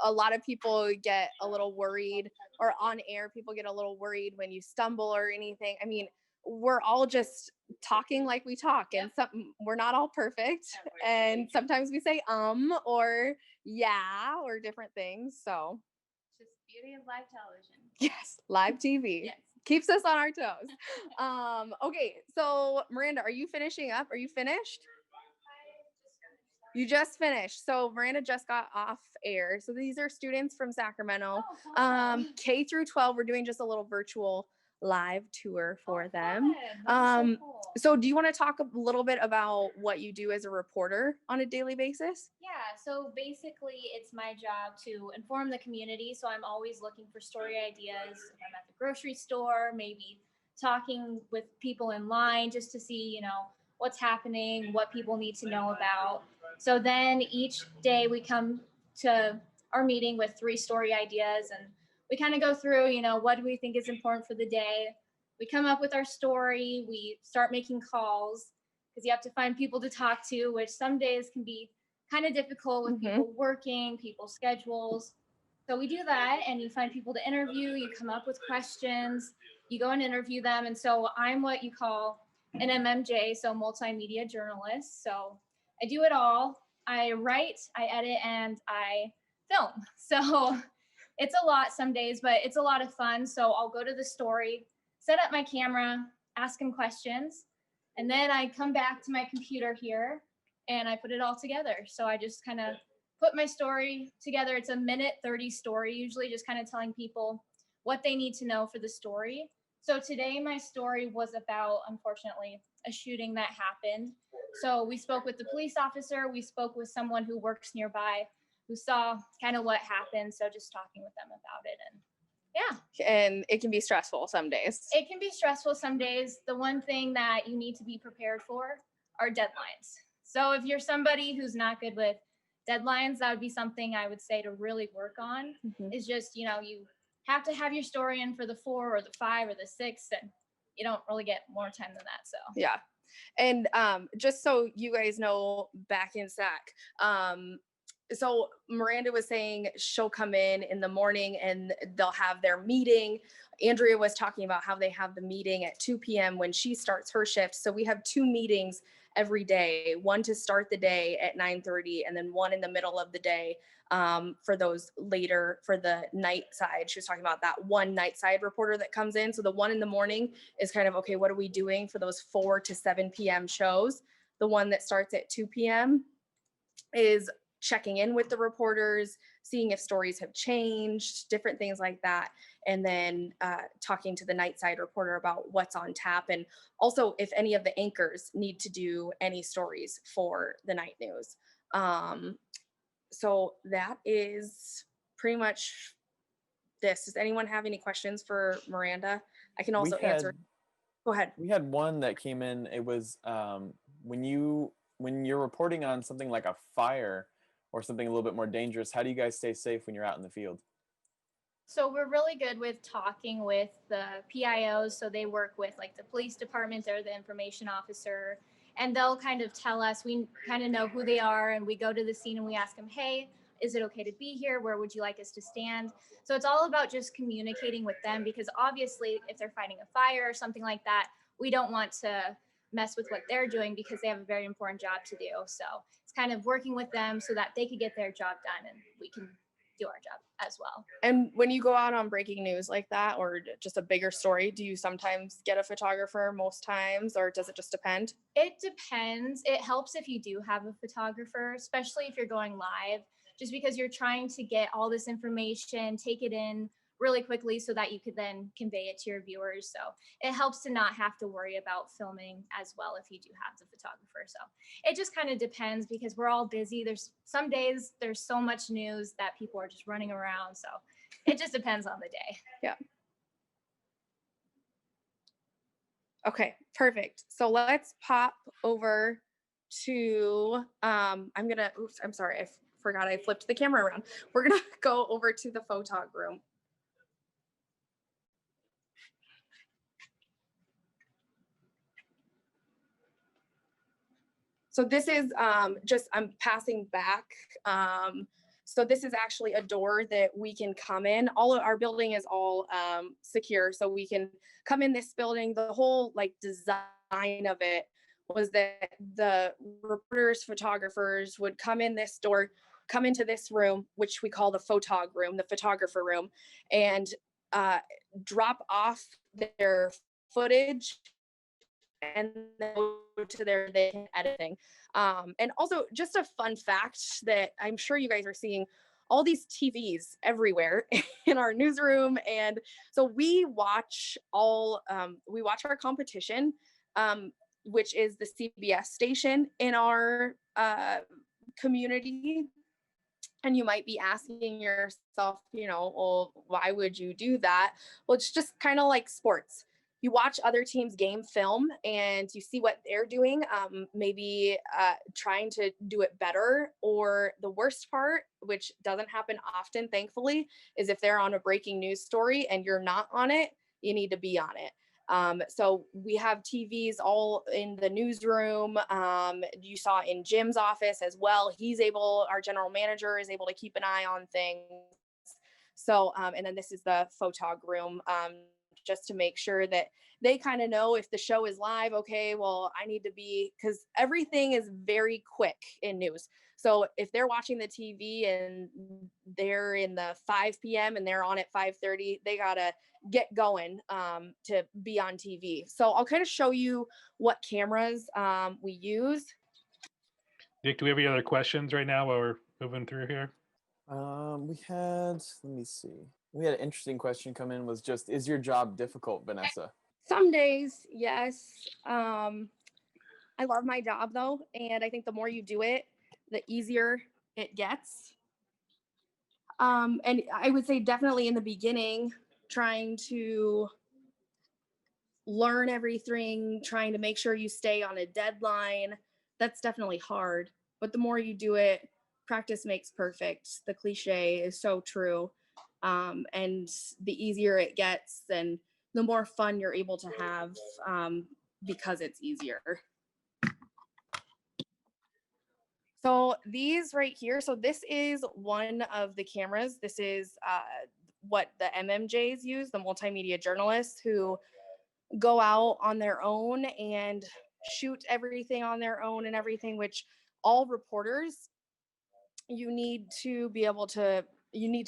a lot of people get a little worried, or on air people get a little worried when you stumble or anything. I mean, we're all just talking like we talk, and we're not all perfect, and sometimes we say or yeah or different things. So just beauty of live television. Yes, live TV. Yes. Keeps us on our toes. Okay, so Miranda, are you finishing up? Are you finished? You just finished. So Miranda just got off air. So these are students from Sacramento. K through 12. We're doing just a little virtual live tour for them. So cool. So do you want to talk a little bit about what you do as a reporter on a daily basis? Yeah, so basically it's my job to inform the community. So I'm always looking for story ideas. If I'm at the grocery store, maybe talking with people in line just to see, what's happening, what people need to know about. So then each day we come to our meeting with 3 story ideas, and we kind of go through, what do we think is important for the day? We come up with our story. We start making calls because you have to find people to talk to, which some days can be kind of difficult with people working, people's schedules. So we do that, and you find people to interview. You come up with questions. You go and interview them. And so I'm what you call an MMJ, so multimedia journalist. So I do it all. I write, I edit, and I film. So it's a lot some days, but it's a lot of fun. So I'll go to the story, set up my camera, ask them questions, and then I come back to my computer here and I put it all together. So I just kind of put my story together. It's a 1:30 story, usually just kind of telling people what they need to know for the story. So today my story was about, unfortunately, a shooting that happened. So we spoke with the police officer. We spoke with someone who works nearby who saw kind of what happened. So just talking with them about it. And yeah. And it can be stressful some days. It can be stressful some days. The one thing that you need to be prepared for are deadlines. So if you're somebody who's not good with deadlines, that would be something I would say to really work on, is just, you have to have your story in for the 4 or the 5 or the 6, and you don't really get more time than that. So yeah. And just so you guys know, back in SAC, so Miranda was saying she'll come in the morning and they'll have their meeting. Andrea was talking about how they have the meeting at 2 p.m. when she starts her shift. So we have 2 meetings every day, one to start the day at 9:30 and then one in the middle of the day for those later, for the night side. She was talking about that one night side reporter that comes in. So the one in the morning is kind of, okay, what are we doing for those 4 to 7 p.m. shows? The one that starts at 2 p.m. is checking in with the reporters, seeing if stories have changed, different things like that. And then talking to the night side reporter about what's on tap. And also if any of the anchors need to do any stories for the night news. So that is pretty much this. Does anyone have any questions for Miranda? I can also answer. Go ahead. We had one that came in. It was when you're reporting on something like a fire or something a little bit more dangerous, how do you guys stay safe when you're out in the field? So we're really good with talking with the PIOs. So they work with like the police department or the information officer, and they'll kind of tell us, we kind of know who they are, and we go to the scene and we ask them, hey, is it okay to be here? Where would you like us to stand? So it's all about just communicating with them, because obviously if they're fighting a fire or something like that, we don't want to mess with what they're doing because they have a very important job to do. So it's kind of working with them so that they could get their job done and we can do our job as well. And when you go out on breaking news like that, or just a bigger story, do you sometimes get a photographer, most times, or does it just depend? It depends. It helps if you do have a photographer, especially if you're going live, just because you're trying to get all this information, take it in really quickly so that you could then convey it to your viewers. So it helps to not have to worry about filming as well if you do have the photographer. So it just kind of depends because we're all busy. There's some days there's so much news that people are just running around. So it just depends on the day. Yeah. Okay, perfect. So let's pop over to, I'm sorry, I forgot I flipped the camera around. We're gonna go over to the photog room. So this is I'm passing back. So this is actually a door that we can come in. All of our building is all secure, so we can come in this building. The whole like design of it was that the reporters, photographers would come in this door, come into this room, which we call the photog room, the photographer room, and drop off their footage and then go to their editing. And also just a fun fact that I'm sure you guys are seeing all these TVs everywhere in our newsroom. And so we watch our competition, which is the CBS station in our community. And you might be asking yourself, well, why would you do that? Well, it's just kind of like sports. You watch other teams' game film and you see what they're doing, maybe trying to do it better. Or the worst part, which doesn't happen often, thankfully, is if they're on a breaking news story and you're not on it, you need to be on it. So we have TVs all in the newsroom. You saw in Jim's office as well. Our general manager is able to keep an eye on things. So, and then this is the photog room, just to make sure that they kind of know if the show is live. Okay, well, I need to be, because everything is very quick in news. So if they're watching the TV and they're in the 5 p.m. and they're on at 5:30, they gotta get going to be on TV. So I'll kind of show you what cameras we use. Nick, do we have any other questions right now while we're moving through here? We had an interesting question come in, was just, is your job difficult, Vanessa? Some days, yes. I love my job though. And I think the more you do it, the easier it gets. And I would say definitely in the beginning, trying to learn everything, trying to make sure you stay on a deadline, that's definitely hard. But the more you do it, practice makes perfect. The cliche is so true. And the easier it gets, then the more fun you're able to have because it's easier. So these right here, so this is one of the cameras. This is what the MMJs use, the multimedia journalists who go out on their own and shoot everything on their own and everything, which all reporters, you need to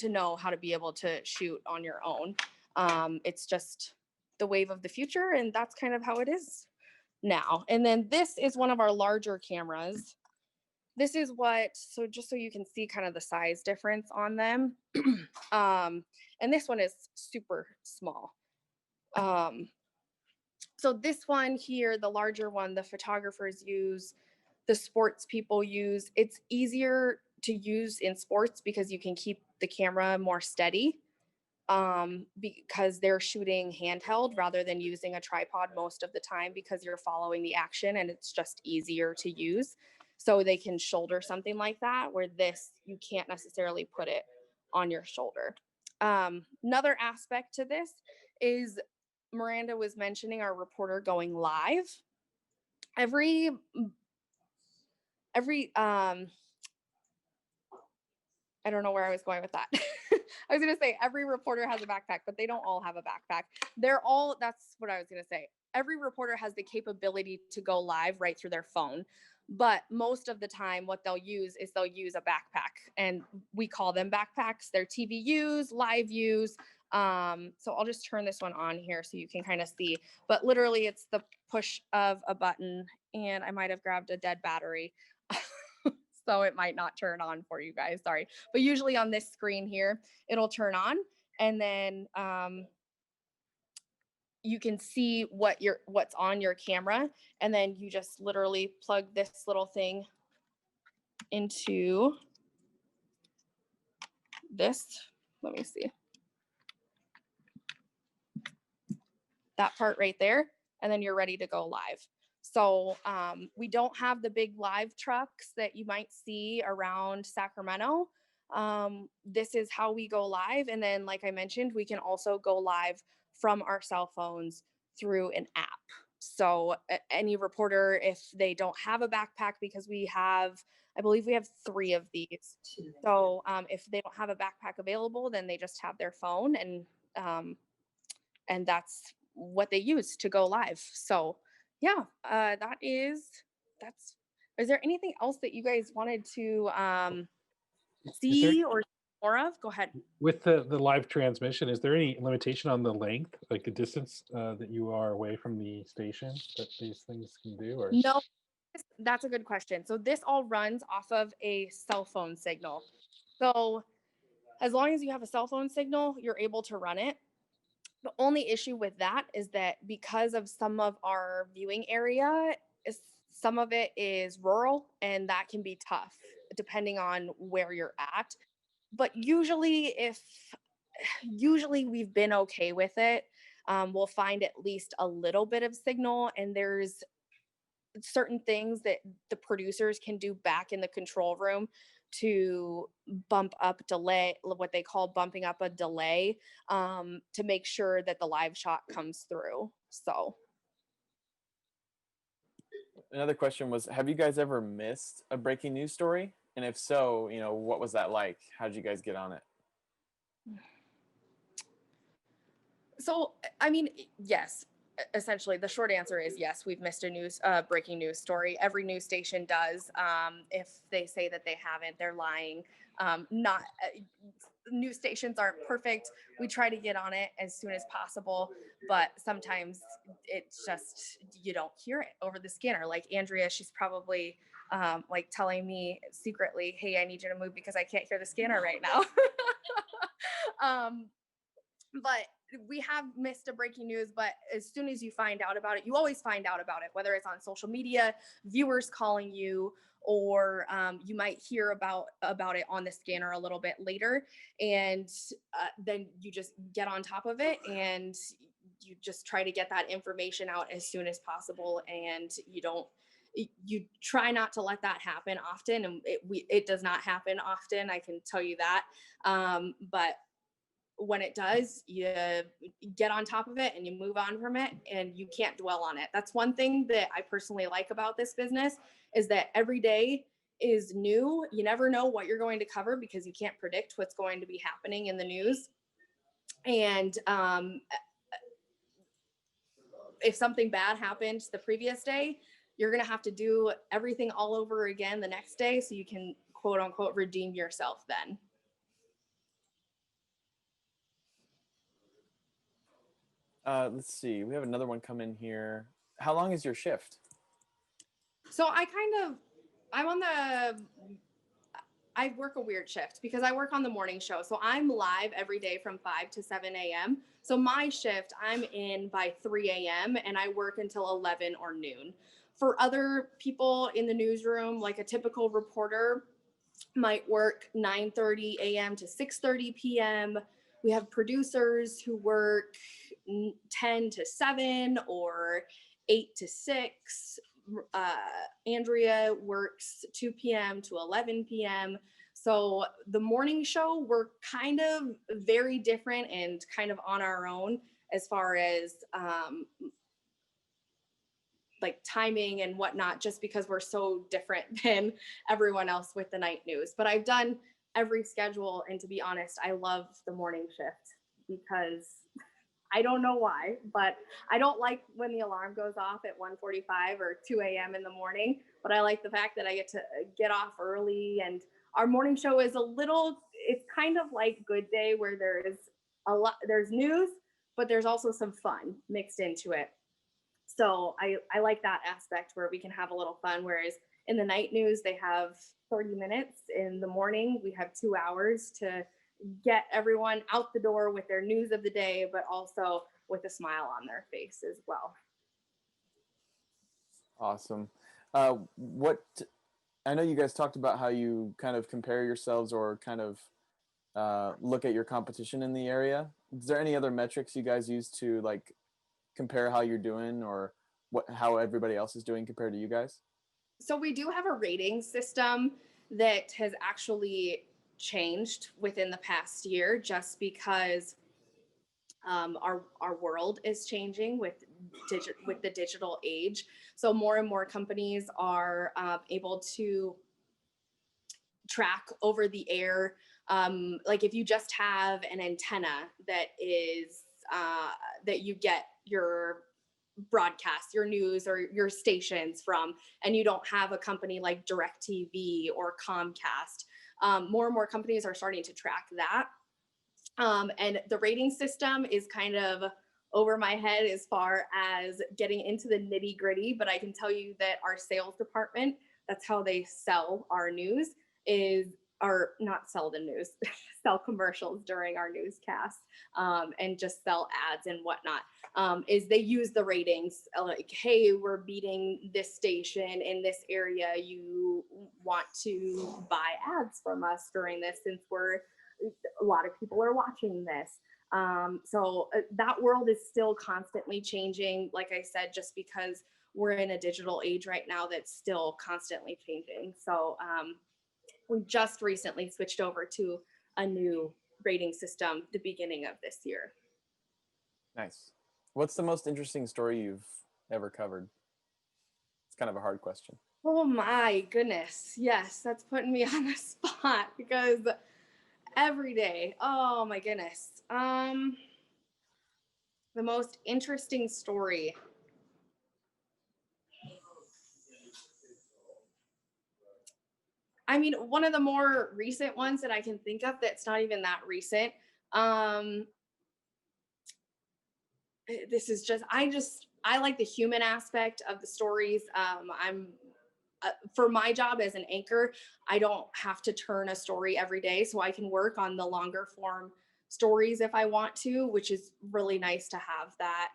know how to be able to shoot on your own. It's just the wave of the future, and that's kind of how it is now. And then this is one of our larger cameras. This is so just so you can see kind of the size difference on them. And this one is super small. So this one here, the larger one, the photographers use, the sports people use. It's easier to use in sports because you can keep the camera more steady because they're shooting handheld rather than using a tripod most of the time, because you're following the action and it's just easier to use. So they can shoulder something like that, where this, you can't necessarily put it on your shoulder. Another aspect to this is Miranda was mentioning our reporter going live. Every I don't know where I was going with that. I was going to say every reporter has a backpack, but they don't all have a backpack. That's what I was going to say. Every reporter has the capability to go live right through their phone. But most of the time what they'll use is they'll use a backpack, and we call them backpacks. They're TV views, live views. So I'll just turn this one on here so you can kind of see, but literally it's the push of a button, and I might have grabbed a dead battery. So it might not turn on for you guys, sorry. But usually on this screen here, it'll turn on, and then you can see what's on your camera, and then you just literally plug this little thing into this. Let me see. That part right there, and then you're ready to go live. So we don't have the big live trucks that you might see around Sacramento. This is how we go live. And then, like I mentioned, we can also go live from our cell phones through an app. So any reporter, if they don't have a backpack, because I believe we have 3 of these. So if they don't have a backpack available, then they just have their phone, and that's what they use to go live. So yeah, is there anything else that you guys wanted to see or more of? Go ahead. With the live transmission, is there any limitation on the length, like the distance that you are away from the station that these things can do? Or no, that's a good question. So this all runs off of a cell phone signal. So as long as you have a cell phone signal, you're able to run it. The only issue with that is that because of some of our viewing area, some of it is rural, and that can be tough depending on where you're at. But usually we've been okay with it. We'll find at least a little bit of signal, and there's certain things that the producers can do back in the control room to bump up delay, what they call bumping up a delay, to make sure that the live shot comes through. So Another question was, have you guys ever missed a breaking news story? And if so, what was that like? How did you guys get on it? So, I mean, yes, essentially the short answer is yes, we've missed a breaking news story. Every news station does. If they say that they haven't, they're lying. News stations aren't perfect. We try to get on it as soon as possible, but sometimes it's just, you don't hear it over the scanner. Like Andrea, she's probably like telling me secretly, hey, I need you to move because I can't hear the scanner right now. But we have missed a breaking news, but as soon as you find out about it, you always find out about it, whether it's on social media, viewers calling you, or you might hear about it on the scanner a little bit later. And then you just get on top of it, and you just try to get that information out as soon as possible. And you try not to let that happen often. And it does not happen often, I can tell you that. But when it does, you get on top of it and you move on from it, and you can't dwell on it. That's one thing that I personally like about this business, is that every day is new. You never know what you're going to cover because you can't predict what's going to be happening in the news. And if something bad happened the previous day, you're going to have to do everything all over again the next day, so you can quote unquote redeem yourself then. Let's see. We have another one come in here. How long is your shift? So I work a weird shift because I work on the morning show. So I'm live every day from 5 to 7 a.m. So my shift, I'm in by 3 a.m. and I work until 11 or noon. For other people in the newsroom, like a typical reporter might work 9:30 a.m. to 6:30 p.m. We have producers who work 10 to 7 or 8 to 6. Andrea works 2 p.m. to 11 p.m. So the morning show, we're kind of very different and kind of on our own as far as like timing and whatnot, just because we're so different than everyone else with the night news. But I've done every schedule, and to be honest, I love the morning shift because I don't know why, but I don't like when the alarm goes off at 1:45 or 2 a.m. in the morning, but I like the fact that I get to get off early. And our morning show is it's kind of like Good Day, where there's news, but there's also some fun mixed into it. So I like that aspect where we can have a little fun, whereas in the night news, they have 30 minutes. In the morning, we have 2 hours to get everyone out the door with their news of the day, but also with a smile on their face as well. Awesome. I know you guys talked about how you kind of compare yourselves or kind of look at your competition in the area. Is there any other metrics you guys use to like compare how you're doing or how everybody else is doing compared to you guys? So we do have a rating system that has actually changed within the past year, just because our world is changing with the digital age. So more and more companies are able to track over the air. Like if you just have an antenna that is that you get your broadcast, your news or your stations from, and you don't have a company like DirecTV or Comcast, more and more companies are starting to track that. And the rating system is kind of over my head as far as getting into the nitty gritty, but I can tell you that our sales department, that's how they sell our news, or not sell the news, sell commercials during our newscasts, and just sell ads and whatnot, is they use the ratings like, hey, we're beating this station in this area. You want to buy ads from us during this since a lot of people are watching this. So that world is still constantly changing. Like I said, just because we're in a digital age right now, that's still constantly changing. So we just recently switched over to a new rating system the beginning of this year. Nice. What's the most interesting story you've ever covered? It's kind of a hard question. Oh my goodness. Yes, that's putting me on the spot because every day, oh my goodness. The most interesting story. I mean, one of the more recent ones that I can think of that's not even that recent. This is just, I like the human aspect of the stories. For my job as an anchor, I don't have to turn a story every day, so I can work on the longer form stories if I want to, which is really nice to have that,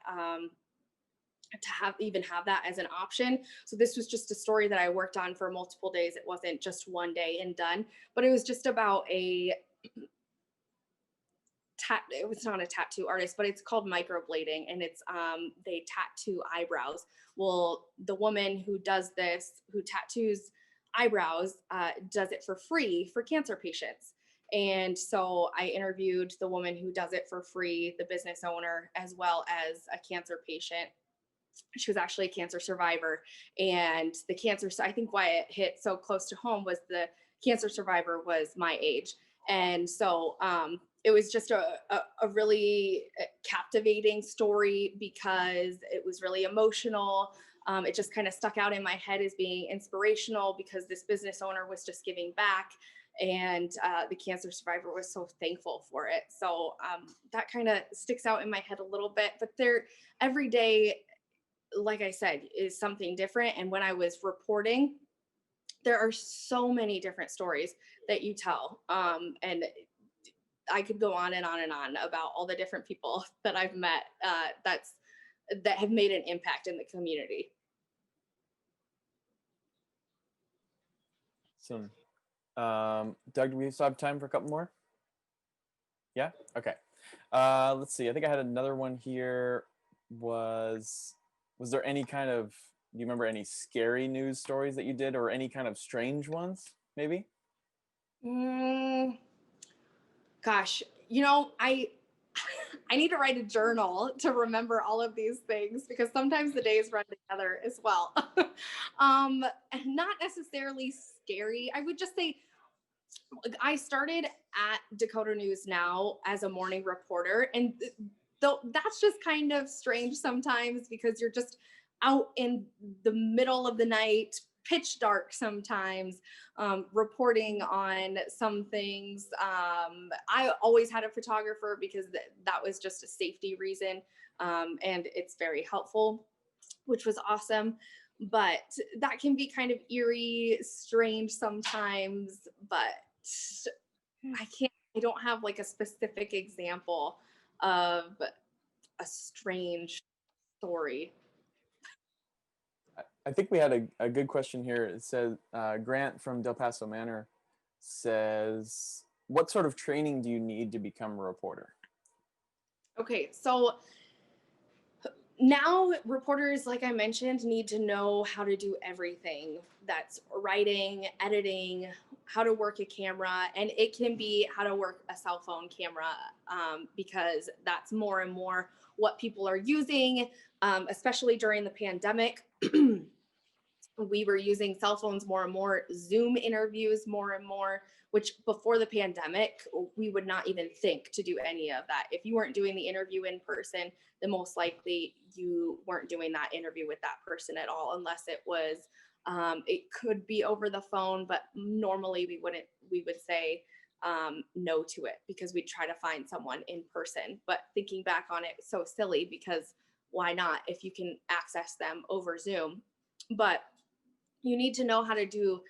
have that as an option. So this was just a story that I worked on for multiple days. It wasn't just one day and done, but it was just about it was not a tattoo artist, but it's called microblading, and it's they tattoo eyebrows. Well, the woman who does this, who tattoos eyebrows, does it for free for cancer patients. And so I interviewed the woman who does it for free, the business owner, as well as a cancer patient. She was actually a cancer survivor, and the cancer, I think why it hit so close to home was the cancer survivor was my age. And so it was just a really captivating story because it was really emotional. It just kind of stuck out in my head as being inspirational because this business owner was just giving back, and the cancer survivor was so thankful for it. So that kind of sticks out in my head a little bit, but every day, like I said, is something different. And when I was reporting, there are so many different stories that you tell. And I could go on and on and on about all the different people that I've met that have made an impact in the community. Awesome. Doug, do we still have time for a couple more? Yeah? Okay. Let's see. I think I had another one here. Was there any kind of, do you remember any scary news stories that you did or any kind of strange ones, maybe? Gosh, I need to write a journal to remember all of these things because sometimes the days run together as well. Not necessarily scary. I would just say I started at Dakota News Now as a morning reporter, and though that's just kind of strange sometimes because you're just out in the middle of the night, pitch dark sometimes, reporting on some things. I always had a photographer because that was just a safety reason, and it's very helpful, which was awesome. But that can be kind of eerie, strange sometimes, but I don't have like a specific example of a strange story. I think we had a good question here. It says, Grant from Del Paso Manor says, what sort of training do you need to become a reporter? Okay, so now reporters, like I mentioned, need to know how to do everything. That's writing, editing, how to work a camera, and it can be how to work a cell phone camera, because that's more and more what people are using, especially during the pandemic. We were using cell phones more and more, Zoom interviews more and more, which before the pandemic, we would not even think to do any of that. If you weren't doing the interview in person, then most likely you weren't doing that interview with that person at all, unless it was, it could be over the phone, but normally we would say no to it because we'd try to find someone in person. But thinking back on it, it's so silly because why not if you can access them over Zoom? But you need to know how to do,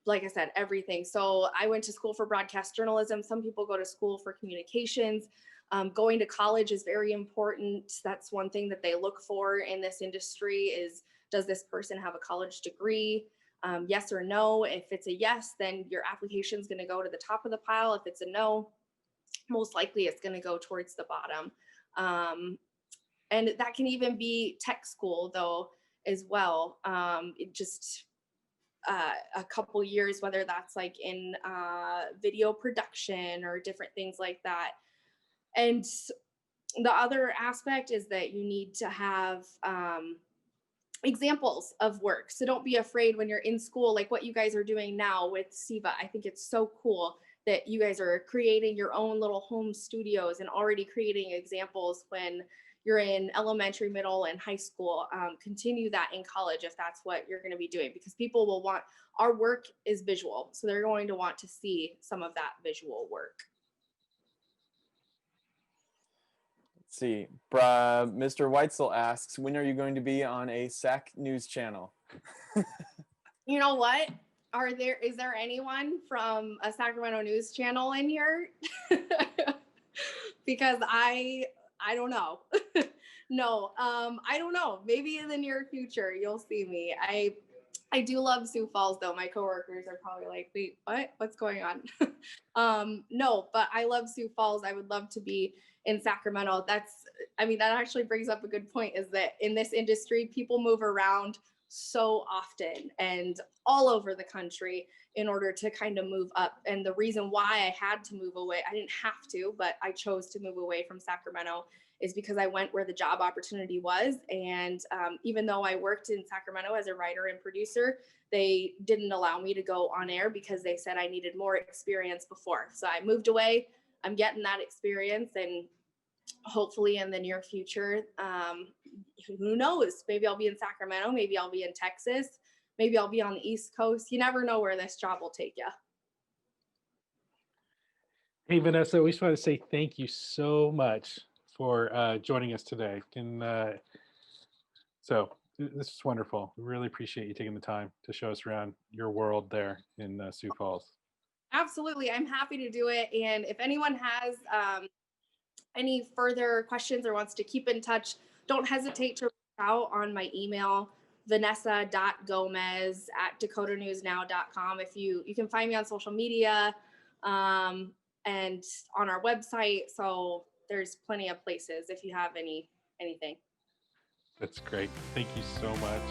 like I said, everything. So I went to school for broadcast journalism. Some people go to school for communications. Going to college is very important. That's one thing that they look for in this industry is, does this person have a college degree? Yes or no. If it's a yes, then your application is going to go to the top of the pile. If it's a no, most likely it's going to go towards the bottom. And that can even be tech school though, as well. It just a couple years, whether that's like in video production or different things like that. And the other aspect is that you need to have examples of work. So don't be afraid when you're in school, like what you guys are doing now with SEVA. I think it's so cool that you guys are creating your own little home studios and already creating examples when you're in elementary, middle, and high school. Continue that in college if that's what you're going to be doing, because people will want, our work is visual, so they're going to want to see some of that visual work. Let's see, Mr. Weitzel asks, when are you going to be on a SAC news channel? You know what? Is there anyone from a Sacramento news channel in here? Because I don't know. No, I don't know. Maybe in the near future, you'll see me. I do love Sioux Falls though. My coworkers are probably like, wait, what? What's going on? No, but I love Sioux Falls. I would love to be in Sacramento. That actually brings up a good point, is that in this industry, people move around so often and all over the country in order to kind of move up. And the reason why I had to move away, I didn't have to, but I chose to move away from Sacramento, is because I went where the job opportunity was. And even though I worked in Sacramento as a writer and producer, they didn't allow me to go on air because they said I needed more experience before. So I moved away. I'm getting that experience, and hopefully in the near future, who knows, maybe I'll be in Sacramento, maybe I'll be in Texas, maybe I'll be on the East Coast. You never know where this job will take you. Hey, Vanessa, we just want to say thank you so much for joining us today. And so this is wonderful. We really appreciate you taking the time to show us around your world there in Sioux Falls. Absolutely. I'm happy to do it. And if anyone has any further questions or wants to keep in touch, don't hesitate to reach out on my email, vanessa.gomez@dakotanewsnow.com. If you can find me on social media and on our website. So there's plenty of places if you have anything. That's great. Thank you so much.